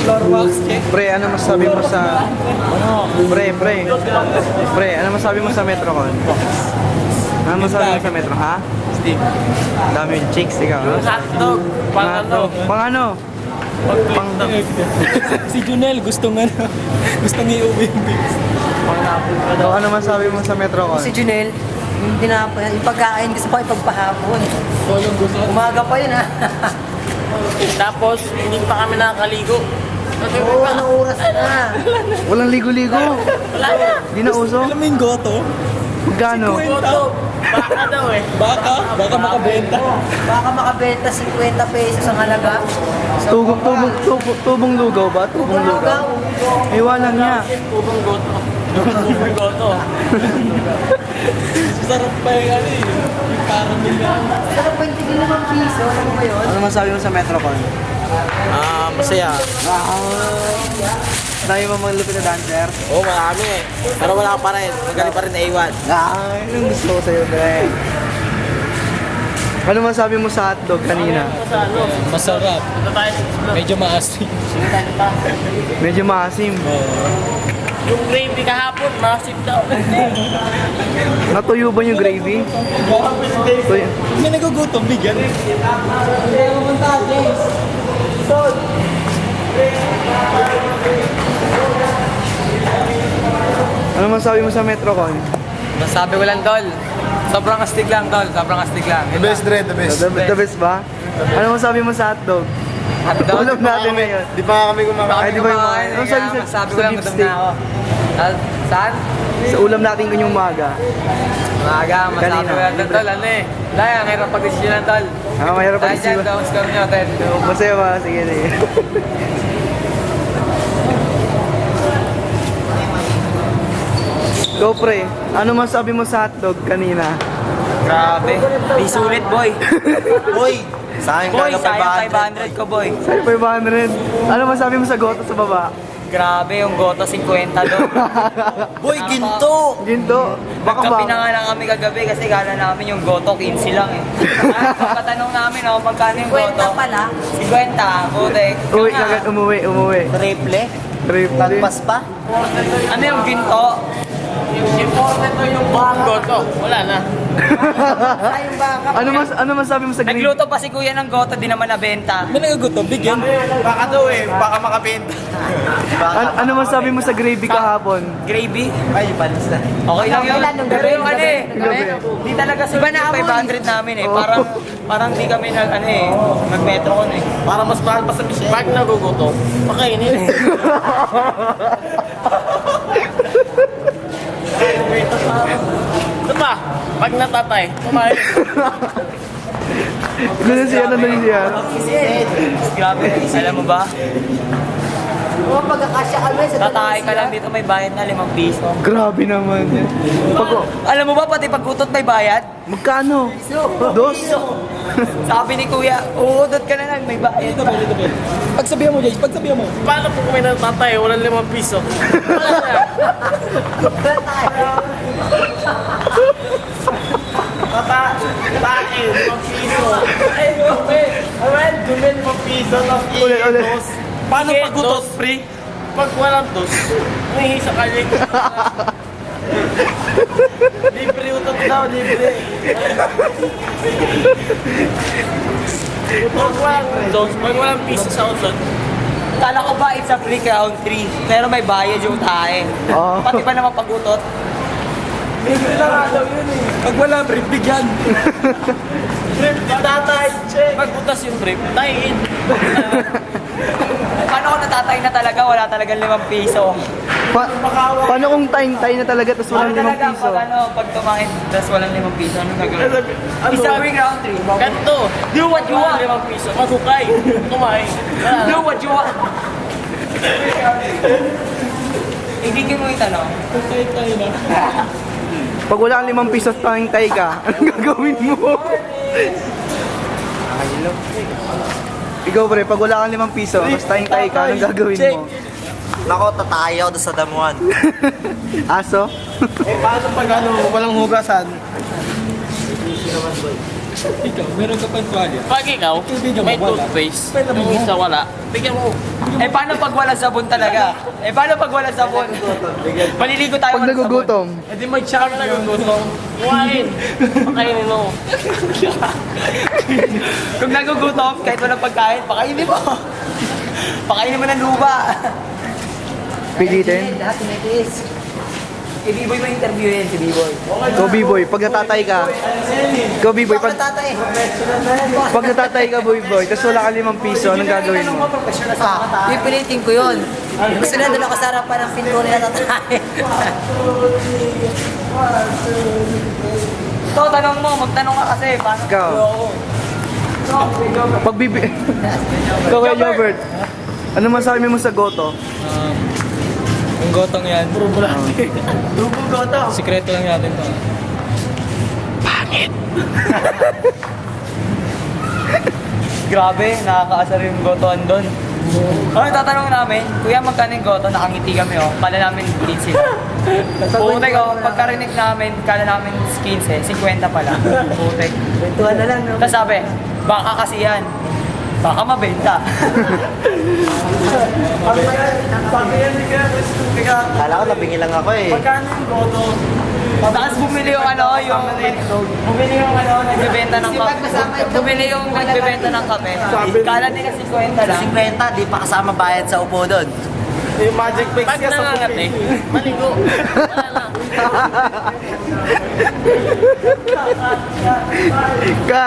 Floor wax check. Pre, ano masabi mo sa... Pre, ano masabi mo sa Metrocon? Ano masabi mo sa Metro, ha? Stick. Dami yung chicks, ikaw. Hotdog. Pang ano? Pang ano? Pang si Junel gustong iuwi yung beats. So, ano masabi mo sa Metrocon? Si Junel, yung pagkain gusto pa ipagpahapon. Umaga pa yun ha. Tapos, hindi pa kami nakakaligo. Oo, anong oras na? Walang ligo-ligo. Wala na. Di na uso. Alam mo yung goto? Magkano? Goto. Baka daw eh. Baka makabenta. Baka makabenta 50 pesos ang halaga. Tubong lugaw ba? Tubong lugaw. Iwanan niya. Tubong goto. Tubong goto. Sarap pa yung ano eh. Yung caramel na. Pero 25 piso, ano ba yun? Ano masabi mo sa Metrocon? Masaya. Dahil mo mga lupit na dancer? Oo, marami eh. Pero wala pa rin. Magaling pa rin na iwan. Ay, anong gusto ko sa'yo, pre? Ano masabi mo sa hotdog kanina? Sa ano? Masarap. Ito tayo. Medyo maasim. Medyo maasim. Yung gravy kahapon, massive daw. Natuyo ba yung gravy? Tuyo. May nagugutom, bigyan. Ano masabi mo sa Metrocon? Masabi ko lang, Tol. Sobrang astig lang, Tol. Sobrang astig lang. The best, Dre, the best. The best ba? Ano masabi mo sa hotdog? Hotdog? Ulam natin ngayon. Di pa kami kumakain. Ay, di ba yung mga... Ano Ano sabi sa Masabi ko lang, gutom na ako. Saan? Sa ulam natin kanyang umaga. Umaga, masabi Kanina. ko lang, Tol. Ano eh? Dahil, ang hirap pag-desisyon lang, Tol. Mahirap Dahil dyan, pag-isipan. daw, score nyo, Ted. Masaya ba? Sige, sige. Go, pre. Ano masabi mo sa hotdog kanina? Grabe. Di sulit, boy. Boy! Sa akin Boy, kaya sayang 500 ko, boy. Sa'yo 500. Ano masabi mo sa goto sa baba? Grabe, yung goto 50 doon. Boy, ginto! Ginto. Baka Nagkapi na ba? nga lang kami kagabi kasi gala namin yung goto 15 lang eh. Pagkatanong namin, oh, magkano yung goto? 50 pala. 50, putek. Uwi, agad umuwi. Triple? Triple. Tagpas pa? Ano yung ginto? Important to yung buong goto. Wala na. Sayang baka. Ano masabi mo sa gravy? Nagluto pa si kuya ng goto, di naman nabenta. May nagugutom, bigyan. Baka daw eh, baka makabenta. Ano masabi mo sa gravy kahapon? Gravy? Ay, palis na. Okay lang yun. Kailan? Nung Pero gabi? yung ano eh, Gabi. di talaga sulit yung 500 namin eh. Parang di kami ano eh, nag-metro ko eh. Para mas mahal pa sa Michelle. Pag nagugutom, pakainin. Ito ba? Pag natatay, kumain. Ganun siya, nandun siya. Grabe, alam mo ba? Oo, pagkakasya kami sa Tatay ka lang dito, may bayad na 5 piso. Grabe naman yan. Alam mo ba, pati pagkutot may bayad? Magkano? Dos? Sabi ni kuya, uudot ka na lang, may bayad. Pagsabihan mo, Jay. Pagsabihan mo. Paano po kung may natatay, walang 5 piso? Wala na. Tatay, 5 piso. Ay, dumil 5 piso. Ulit. Paano pag utot, pre? Pag walang dos, humingi sa kaling. Libre utot daw, libre. Pag walang piso sa utot, Kala ko ba it's a free round 3, pero may bayad yung tae. Oo. Pati ba naman pag-utot? libre na nga daw yun eh. Pag wala, brief, bigyan. Trip, tatay, check. Pag utas yung trip, tayin. Paano kung natatay na talaga, wala talagang 5 piso? Paano kung time na talaga tapos walang 5 talaga, piso? pag tumahin, tapos walang 5 piso, anong gagawin? Isa ring round 3. Ganto. Do what you want. 5 piso. Magukay. Kumain. Do what you want. Ibigin mo yung tanong. Tayo na. Pag wala kang 5 piso tayong tay ka, anong gagawin mo? Ikaw pre, pag wala kang 5 piso, tapos tayong tay ka, anong gagawin mo? Nako, tatayo doon sa damuhan. Aso? Eh, paano pag ano, walang hugasan? Ikaw, meron ka pang tuwalya. Pag ikaw, Bigyan mo, may wala. toothpaste, Pwede mo. yung isa wala, bigyan mo. Eh, paano pag wala sabon talaga? Eh, paano pag wala sabon? Maliligo tayo Pag walang sabon. nagugutom. Eh di mag-char na nagugutom. Kuhain. Pakainin mo. Kung nagugutom, kahit walang pagkain, pakainin mo. Pakainin mo ng lupa. Pilitin. Lahat tinitiis. Eh, B-boy mo interviewin si B-boy. Ikaw, B-boy, pag natatay ka. Ikaw, B-boy, Bakit pag, tatay? pag natatay ka, B-boy, tapos wala ka 5 piso, anong gagawin mo? Pipilitin ko yun. Gusto na doon ako sa harapan ng pinto nila tatay. Ito, tanong mo. Magtanong ka kasi. Paano? Ikaw. Pag bibi... Ikaw, kay Jobert. Ano masabi mo sa goto? Yung gotong yan, Dugo goto. sikreto lang natin to. Grabe, nakakaasar yung gotoan doon. Ano tatanong namin, kuya magkano yung goto, nakangiti kami oh. Kala namin 15 sila. Putek oh, pagkarinig namin, kala namin 15, 50 pala. Putek. Kwentuhan na lang, no? Tapos sabi, baka kasi yan. Baka mabenta. Kala ko nabingi lang ako eh. Magkano yung goto? Tapos bumili yung ano, bumili yung ano, nagbebenta ng kape. Bumili yung nagbebenta ng kape. Kala nila 50 lang. 50, di pa kasama bayad sa upo doon. Yung magic fix Pag niya sa nangangat puti. eh. Maligo. Wala na. Ka